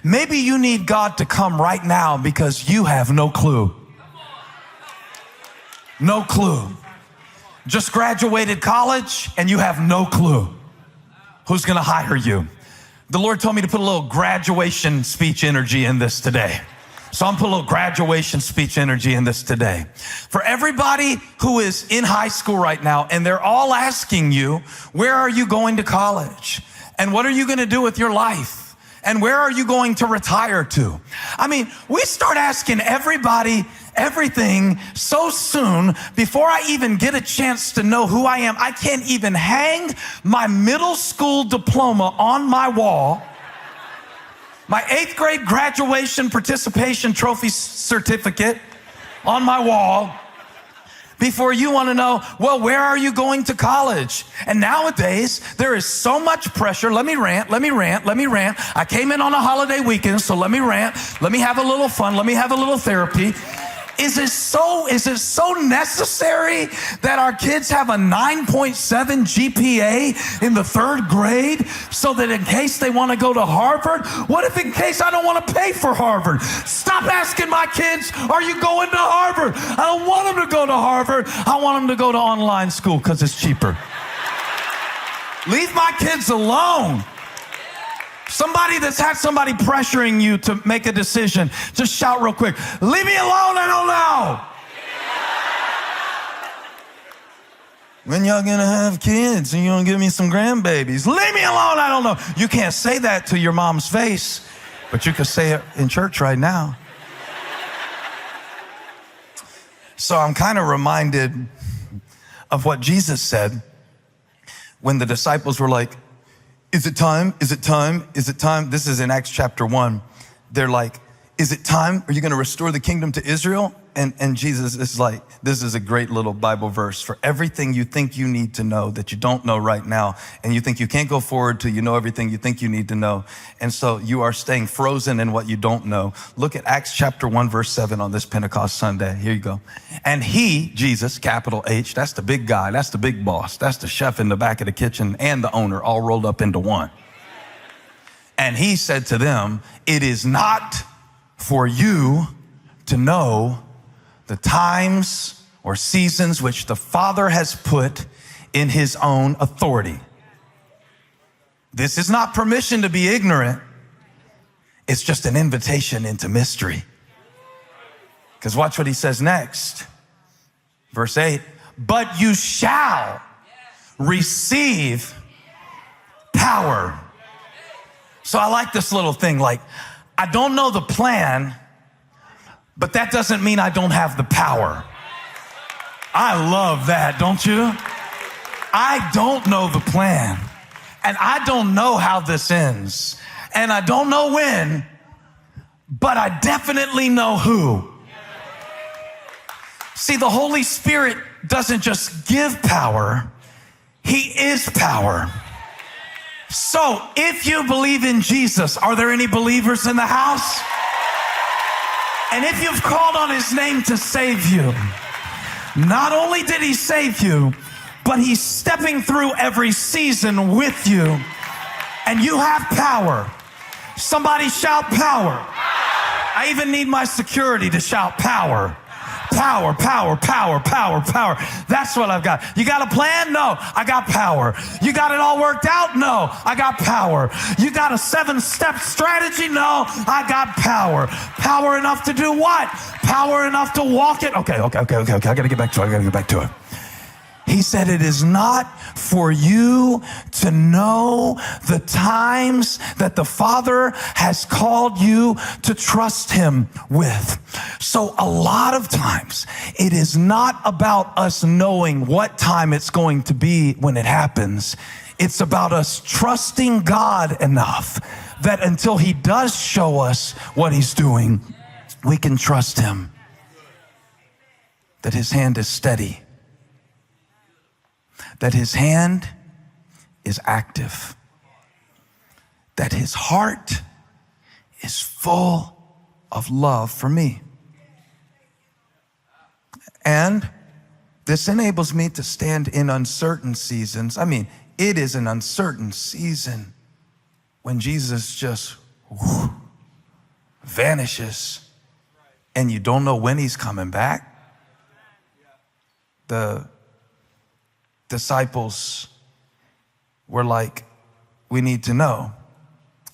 Maybe you need God to come right now because you have no clue. No clue. Just graduated college and you have no clue who's going to hire you. The Lord told me to put a little graduation speech energy in this today. So I'm putting a little graduation speech energy in this today. For everybody who is in high school right now and they're all asking you, where are you going to college? And what are you going to do with your life? And where are you going to retire to? I mean, we start asking everybody everything so soon before I even get a chance to know who I am. I can't even hang my middle school diploma on my wall, my 8th grade graduation participation trophy certificate on my wall, before you want to know, well, where are you going to college? And nowadays, there is so much pressure. Let me rant. I came in on a holiday weekend, so let me rant. Let me have a little fun. Let me have a little therapy. Is it so necessary that our kids have a 9.7 GPA in the 3rd grade so that in case they want to go to Harvard? What if in case I don't want to pay for Harvard? Stop asking my kids, are you going to Harvard? I don't want them to go to Harvard. I want them to go to online school because it's cheaper. Leave my kids alone. Somebody that's had somebody pressuring you to make a decision, just shout real quick, leave me alone, I don't know. When y'all gonna have kids and you gonna give me some grandbabies? Leave me alone, I don't know. You can't say that to your mom's face, but you can say it in church right now. So I'm kind of reminded of what Jesus said when the disciples were like, is it time? Is it time? Is it time? This is in Acts chapter 1. They're like, is it time? Are you going to restore the kingdom to Israel? And Jesus is like, this is a great little Bible verse. For everything you think you need to know that you don't know right now, and you think you can't go forward till you know everything you think you need to know. And so you are staying frozen in what you don't know. Look at Acts chapter 1, verse 7 on this Pentecost Sunday. Here you go. And he, Jesus, capital H, that's the big guy, that's the big boss, that's the chef in the back of the kitchen and the owner all rolled up into one. And he said to them, it is not for you to know the times or seasons which the Father has put in his own authority. This is not permission to be ignorant. It's just an invitation into mystery. Because watch what he says next. Verse 8, but you shall receive power. So I like this little thing, like, I don't know the plan, but that doesn't mean I don't have the power. I love that, don't you? I don't know the plan, and I don't know how this ends, and I don't know when, but I definitely know who. See, the Holy Spirit doesn't just give power, he is power. So if you believe in Jesus, are there any believers in the house? And if you've called on his name to save you, not only did he save you, but he's stepping through every season with you, and you have power. Somebody shout power. I even need my security to shout power. Power, power, power, power, power. That's what I've got. You got a plan? No, I got power. You got it all worked out? No, I got power. You got a 7-step strategy? No, I got power. Power enough to do what? Power enough to walk it. Okay. I gotta get back to it. He said, it is not for you to know the times that the Father has called you to trust him with. So a lot of times, it is not about us knowing what time it's going to be when it happens. It's about us trusting God enough that until he does show us what he's doing, we can trust him, that his hand is steady, that his hand is active, that his heart is full of love for me. And this enables me to stand in uncertain seasons. I mean, it is an uncertain season when Jesus just vanishes and you don't know when he's coming back. The disciples were like, we need to know.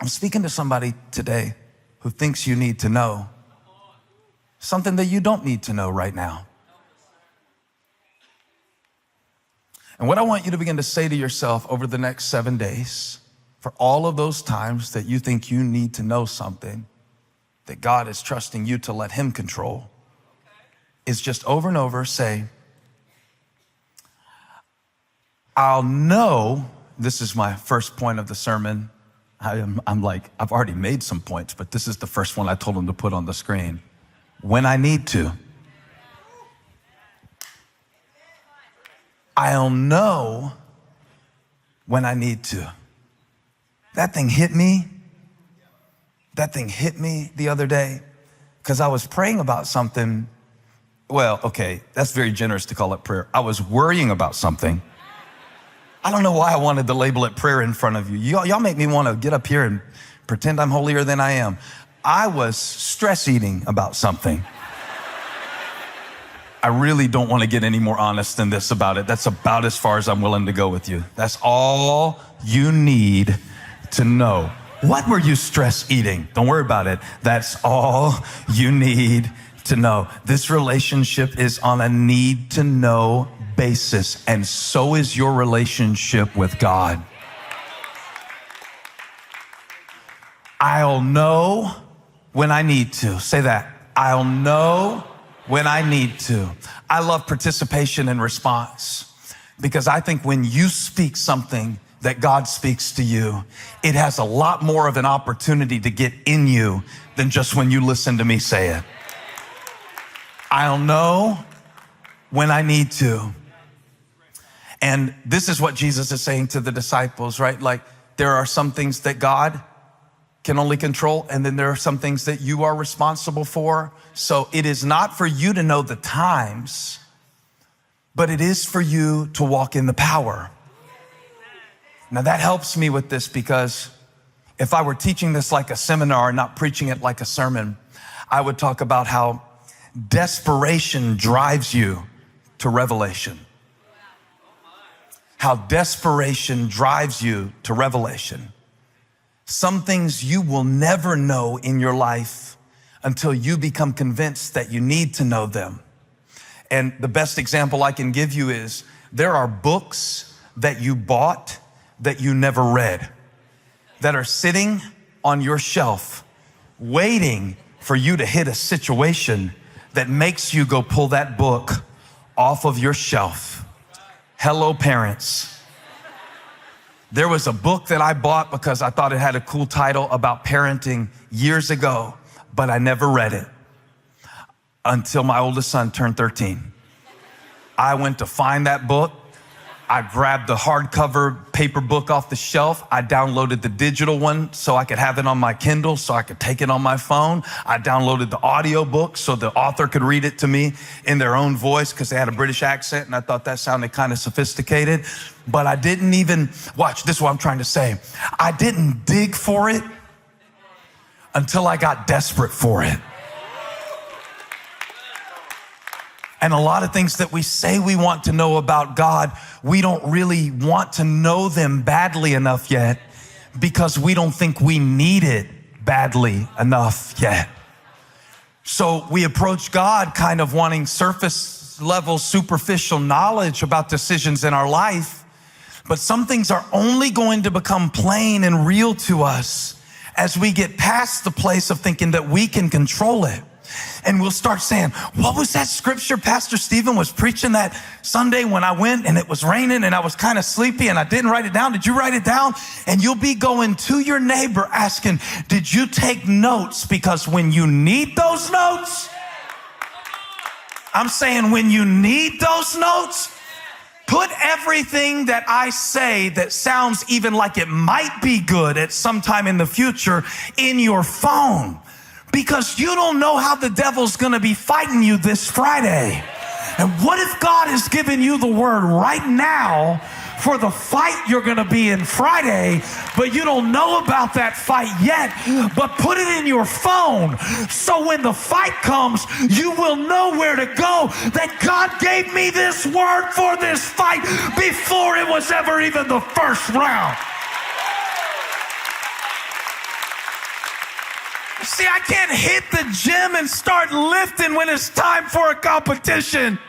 I'm speaking to somebody today who thinks you need to know something that you don't need to know right now. And what I want you to begin to say to yourself over the next 7 days, for all of those times that you think you need to know something that God is trusting you to let him control, is just over and over say, I'll know, this is my first point of the sermon. I'm like, I've already made some points, but this is the first one I told him to put on the screen. When I need to. I'll know when I need to. That thing hit me. That thing hit me the other day because I was praying about something. Well, okay, that's very generous to call it prayer. I was worrying about something. I don't know why I wanted to label it prayer in front of you. Y'all make me want to get up here and pretend I'm holier than I am. I was stress eating about something. I really don't want to get any more honest than this about it. That's about as far as I'm willing to go with you. That's all you need to know. What were you stress eating? Don't worry about it. That's all you need to know. This relationship is on a need to know basis, and so is your relationship with God. I'll know when I need to. Say that. I'll know when I need to. I love participation and response because I think when you speak something that God speaks to you, it has a lot more of an opportunity to get in you than just when you listen to me say it. I'll know when I need to. And this is what Jesus is saying to the disciples, right? Like, there are some things that God can only control, and then there are some things that you are responsible for. So it is not for you to know the times, but it is for you to walk in the power. Now that helps me with this because if I were teaching this like a seminar, not preaching it like a sermon, I would talk about how desperation drives you to revelation. How desperation drives you to revelation. Some things you will never know in your life until you become convinced that you need to know them. And the best example I can give you is there are books that you bought that you never read, that are sitting on your shelf, waiting for you to hit a situation that makes you go pull that book off of your shelf. Hello, parents. There was a book that I bought because I thought it had a cool title about parenting years ago, but I never read it until my oldest son turned 13. I went to find that book. I grabbed the hardcover paper book off the shelf. I downloaded the digital one so I could have it on my Kindle, so I could take it on my phone. I downloaded the audio book so the author could read it to me in their own voice because they had a British accent, and I thought that sounded kind of sophisticated. But I didn't even, watch, this is what I'm trying to say. I didn't dig for it until I got desperate for it. And a lot of things that we say we want to know about God, we don't really want to know them badly enough yet because we don't think we need it badly enough yet. So we approach God kind of wanting surface level, superficial knowledge about decisions in our life. But some things are only going to become plain and real to us as we get past the place of thinking that we can control it. And we'll start saying, what was that scripture Pastor Stephen was preaching that Sunday when I went and it was raining and I was kind of sleepy and I didn't write it down? Did you write it down? And you'll be going to your neighbor asking, did you take notes? Because when you need those notes, I'm saying when you need those notes, put everything that I say that sounds even like it might be good at some time in the future in your phone. Because you don't know how the devil's going to be fighting you this Friday. And what if God has given you the word right now for the fight you're going to be in Friday, but you don't know about that fight yet. But put it in your phone so when the fight comes, you will know where to go, that God gave me this word for this fight before it was ever even the first round. See, I can't hit the gym and start lifting when it's time for a competition.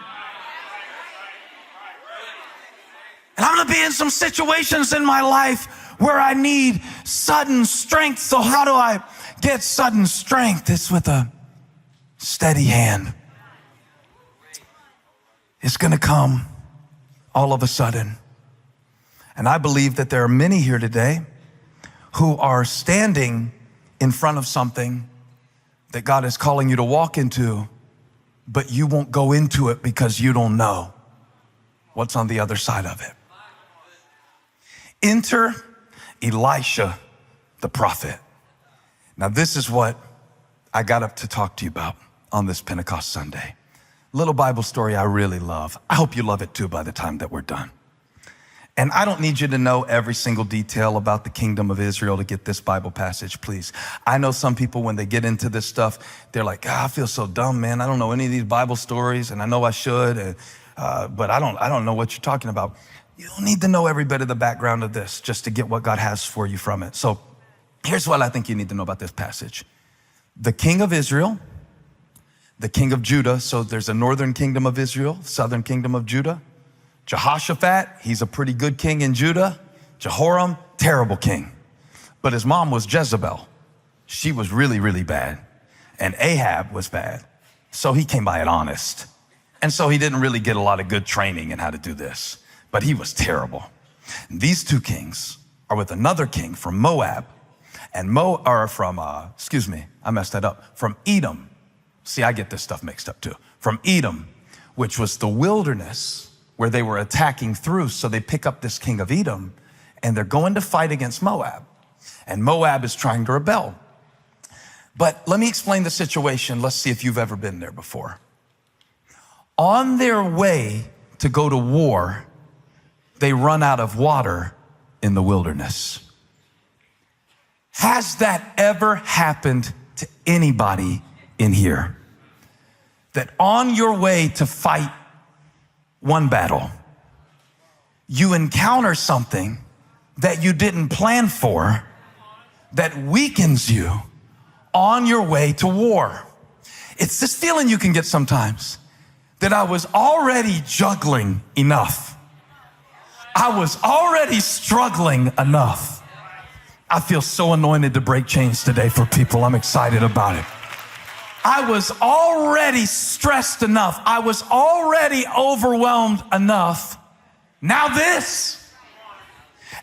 And I'm going to be in some situations in my life where I need sudden strength. So how do I get sudden strength? It's with a steady hand. It's going to come all of a sudden. And I believe that there are many here today who are standing in front of something that God is calling you to walk into, but you won't go into it because you don't know what's on the other side of it. Enter Elisha, the prophet. Now, this is what I got up to talk to you about on this Pentecost Sunday. Little Bible story I really love. I hope you love it too by the time that we're done. And I don't need you to know every single detail about the kingdom of Israel to get this Bible passage, please. I know some people, when they get into this stuff, they're like, I feel so dumb, man. I don't know any of these Bible stories, and I know I should, but I don't know what you're talking about. You don't need to know every bit of the background of this just to get what God has for you from it. So here's what I think you need to know about this passage. The king of Israel, the king of Judah. So there's a northern kingdom of Israel, southern kingdom of Judah. Jehoshaphat, he's a pretty good king in Judah. Jehoram, terrible king. But his mom was Jezebel. She was really, really bad. And Ahab was bad. So he came by it honest. And so he didn't really get a lot of good training in how to do this. But he was terrible. These two kings are with another king from Moab, and from Edom. See, I get this stuff mixed up too. From Edom, which was the wilderness where they were attacking through. So they pick up this king of Edom, and they're going to fight against Moab. And Moab is trying to rebel. But let me explain the situation. Let's see if you've ever been there before. On their way to go to war, they run out of water in the wilderness. Has that ever happened to anybody in here? That on your way to fight one battle, you encounter something that you didn't plan for that weakens you on your way to war. It's this feeling you can get sometimes that I was already juggling enough. I was already struggling enough. I feel so anointed to break chains today for people. I'm excited about it. I was already stressed enough. I was already overwhelmed enough. Now this.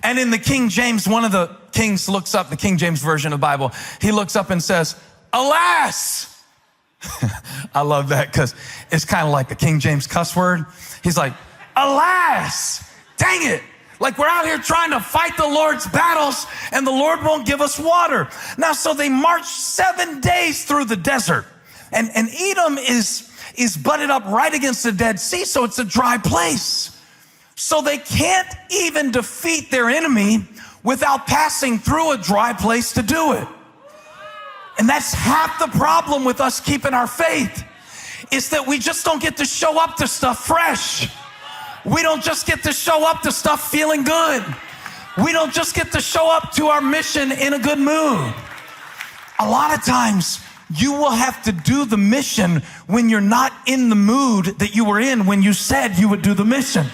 And in the King James, one of the kings looks up, the King James version of the Bible, he looks up and says, alas. I love that because it's kind of like the King James cuss word. He's like, alas. Dang it. Like we're out here trying to fight the Lord's battles and the Lord won't give us water. Now, so they marched 7 days through the desert, and Edom is butted up right against the Dead Sea. So it's a dry place. So they can't even defeat their enemy without passing through a dry place to do it. And that's half the problem with us keeping our faith, is that we just don't get to show up to stuff fresh. We don't just get to show up to stuff feeling good. We don't just get to show up to our mission in a good mood. A lot of times you will have to do the mission when you're not in the mood that you were in when you said you would do the mission.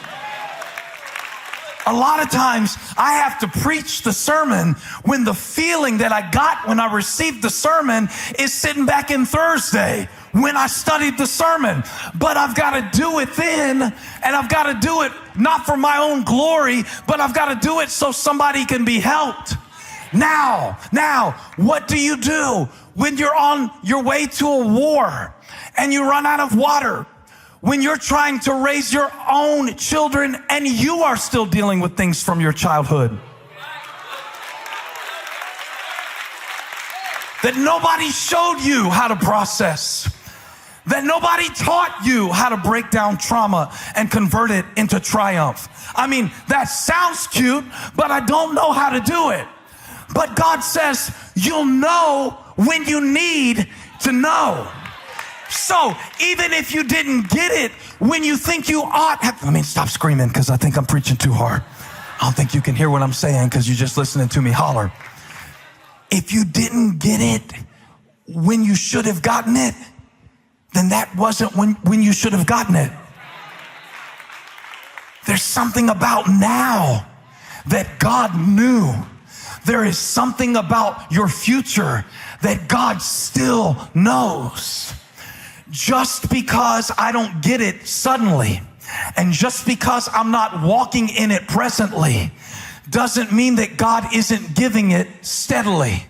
A lot of times I have to preach the sermon when the feeling that I got when I received the sermon is sitting back in Thursday when I studied the sermon. But I've got to do it then, and I've got to do it not for my own glory, but I've got to do it so somebody can be helped. Now, what do you do when you're on your way to a war and you run out of water? When you're trying to raise your own children and you are still dealing with things from your childhood that nobody showed you how to process. that nobody taught you how to break down trauma and convert it into triumph. I mean, that sounds cute, but I don't know how to do it. But God says, you'll know when you need to know. So even if you didn't get it when you think you ought have, stop screaming because I think I'm preaching too hard. I don't think you can hear what I'm saying because you're just listening to me holler. If you didn't get it when you should have gotten it, then that wasn't when you should have gotten it. There's something about now that God knew. There is something about your future that God still knows. Just because I don't get it suddenly, and just because I'm not walking in it presently, doesn't mean that God isn't giving it steadily.